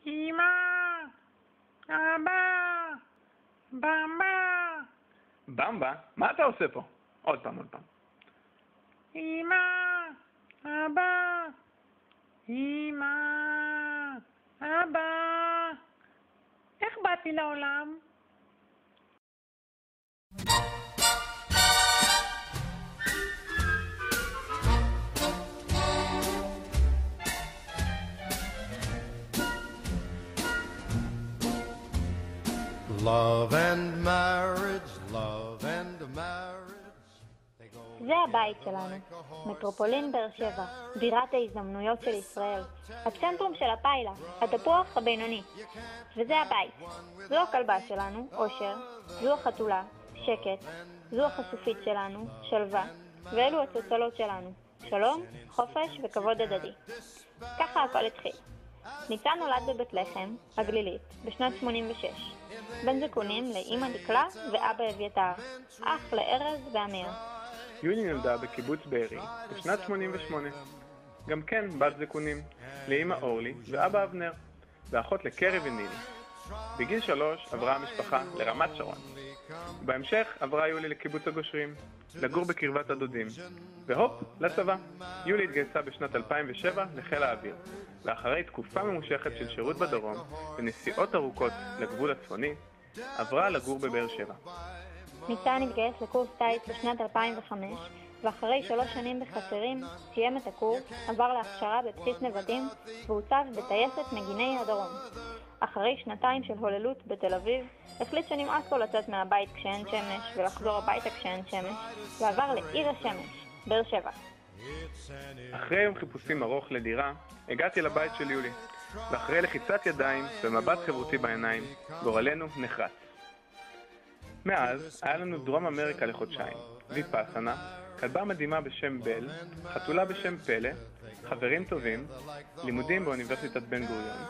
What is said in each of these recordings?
אמא, אבא, במבה. במבה? מה אתה עושה פה? עוד פעם. אמא, אבא, אמא, אבא. איך באתי לעולם? Love and marriage, love and marriage. זה הבית שלנו, מטרופולין באר שבע, בירת ההזדמנויות של ישראל, הצנטרום של הפיילה, התפוח הבינוני. וזה הבית. זו הכלבה שלנו, אושר, זו החתולה, שקט, זו החשופית שלנו, שלווה, ואלו הצוצלות שלנו, שלום, חופש וכבוד הדדי. ככה הכל התחיל. ניצן נולד בבית לחם, הגלילית, בשנת 86. בן זקונים לאמא דקלה ואבא אביתר, אח לארז ואמיר. יולי נולדה בקיבוץ בארי בשנת 88. גם כן בת זקונים, לאמא אורלי ואבא אבנר, ואחות לקרי ונילי. בגיל 3 עברה המשפחה לרמת שרון. בהמשך עברה יולי לקיבוץ הגושרים, לגור בקרבת הדודים. והופ, לצבא. יולי התגייסה בשנת 2007 לחיל האוויר, ואחרי תקופה ממושכת של שירות בדרום ונסיעות ארוכות לגבול הצפוני, עברה לגור בבאר שבע. ניצן התגייס לקורס טייס בשנת 2005, ואחרי 3 שנים בחצרים, סיים את הקורס, עבר להכשרה בבסיס נבטים, והוצב בטייסת מגיני הדרום. אחרי 2 של הוללות בתל אביב, החליט שנמאס לו לצאת מהבית כשאין שמש ולחזור הביתה כשאין שמש, ועבר לעיר השמש, באר שבע. אחרי יום חיפושים ארוך לדירה, הגעתי לבית של יולי, ואחרי לחיצת ידיים ומבט חברותי בעיניים, גורלנו נחרץ. מאז היה לנו דרום אמריקה לחודשיים, ויפאסנה, כלבה מדהימה בשם בל, חתולה בשם פלא, חברים טובים, לימודים באוניברסיטת בן גוריון,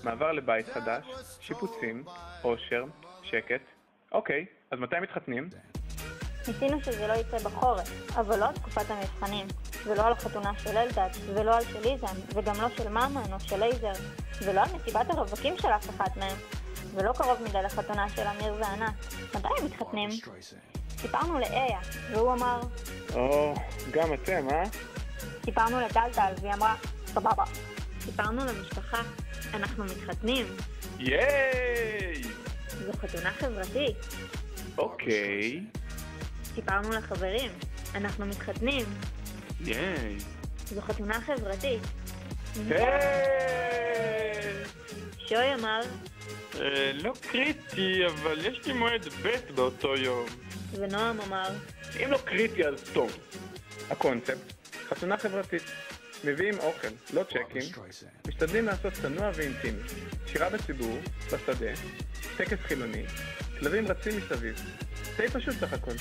מעבר לבית חדש, שיפוצים, אושר, שקט. אוקיי, אז מתי מתחתנים? ניסינו שזה לא יצא בחורף, אבל לא על תקופת המבחנים, ולא על החתונה של אלדד, ולא על של איזן, וגם לא של ממן או של לייזר, ולא על מסיבת הרווקים של אף אחת מהם, ולא קרוב מדי לחתונה של אמיר וענת. מתי הם מתחתנים? סיפרנו לאיה, והוא אמר, גם אתם, סיפרנו לטלטל, והיא אמרה, סבבה. סיפרנו למשפחה, אנחנו מתחתנים. ייי! זו חתונה חברתית. אוקיי. סיפרנו לחברים, אנחנו מתחתנים. ייי! זו חתונה חברתית. היי! שוי אמר, לא קריטי, אבל יש לי מועד ב' באותו יום. ונועם אמר, אם לא קריטי אז טוב. הקונספט, חתונה חברתית. מביאים אוכל, לא צ'קים, משתדלים לעשות צנוע ואינטימי. שירה בציבור, בשדה, טקס חילוני, כלבים רצים מסביב. די פשוט סך הכל.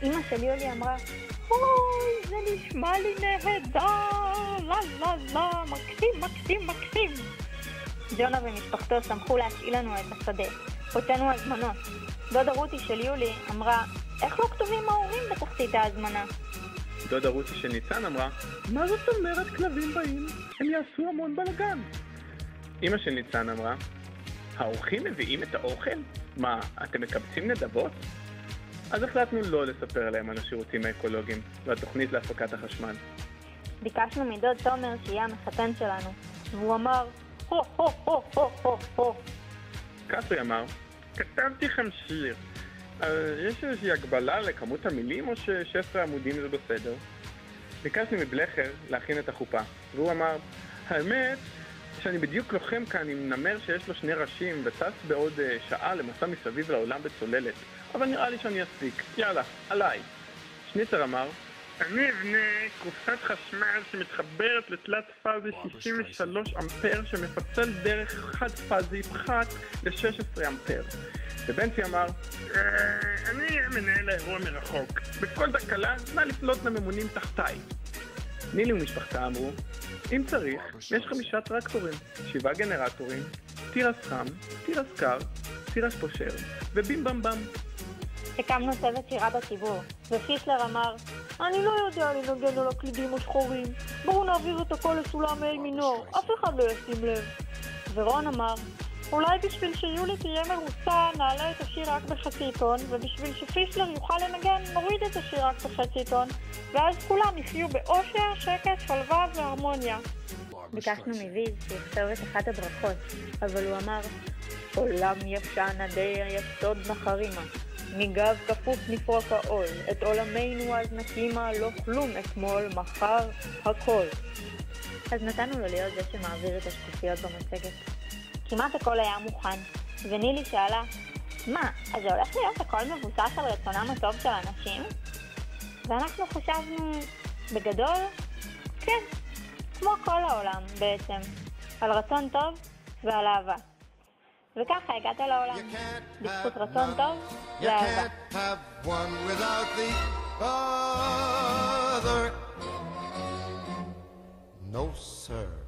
אמא של יולי אמרה, אוי, זה נשמע לי נהדר, לא, מקסים. ג'ונה ומשפחתו שמחו להשאיל לנו את השדה. הוצאנו הזמנות. דודה רותי של יולי אמרה, איך לא כתובים ההורים בתחתית ההזמנה? דודה רותי של ניצן אמרה, מה זאת אומרת כלבים באים? הם יעשו המון בלגן. אמא של ניצן אמרה, האורחים מביאים את האוכל? מה, אתם מקבצים נדבות? אז החלטנו לא לספר להם על השירותים האקולוגיים והתוכנית להפקת החשמל. ביקשנו מדוד תומר שיהיה המחתן שלנו, והוא אמר, הו. קפרי אמר, כתבתי לכם שיר. יש איזושהי הגבלה לכמות המילים או ש16 עמודים זה בסדר? ביקשתי מבלחר להכין את החופה, והוא אמר, האמת שאני בדיוק לוחם כאן עם נמר שיש לו 2 ראשים וטס בעוד שעה למסע מסביב לעולם בצוללת, אבל נראה לי שאני אספיק, יאללה, עליי. שניצר אמר, אני אבנה קופסת חשמל שמתחברת לתלת פאזי 63 אמפר שמפצל דרך חד פאזי פחת ל-16 אמפר. ובנצי אמר, אני מנהל האירוע מרחוק. בכל תקלה, נא לפנות לממונים תחתיי. נילי ומשפחתה אמרו, אם צריך, יש 5 טרקטורים, 7 גנרטורים, תירס חם, תירס קר, תירס פושר, ובים במ בם. הקמנו צוות שירה בציבור, ופיסלר אמר, אני לא יודע לנגן על הקלידים השחורים, בואו נעביר את הכל לסולם אל מינור, אף אחד לא ישים לב. ורון אמר, אולי בשביל שיולי תהיה מרוצה נעלה את השיר רק בחצי טון, ובשביל שפישלר יוכל לנגן נוריד את השיר רק בחצי טון, ואז כולם יחיו באושר, שקט, שלווה והרמוניה. ביקשנו מוויז שיכתוב את אחת הברכות, אבל הוא אמר, עולם ישן עדי היסוד נחרימה, מגב כפוף נפרוק העול, את עולמנו אז נקימה, לא כלום אתמול, מחר, הכל. אז נתנו לו להיות זה שמעביר את השקופיות במצגת. כמעט הכל היה מוכן, ונילי שאלה, מה, אז זה הולך להיות הכל מבוסס על רצונם הטוב של אנשים? ואנחנו חשבנו, בגדול, כן, כמו כל העולם בעצם, על רצון טוב ועל אהבה. וככה הגעת לעולם, בזכות רצון טוב ואהבה. You can't have one without the other. No, sir.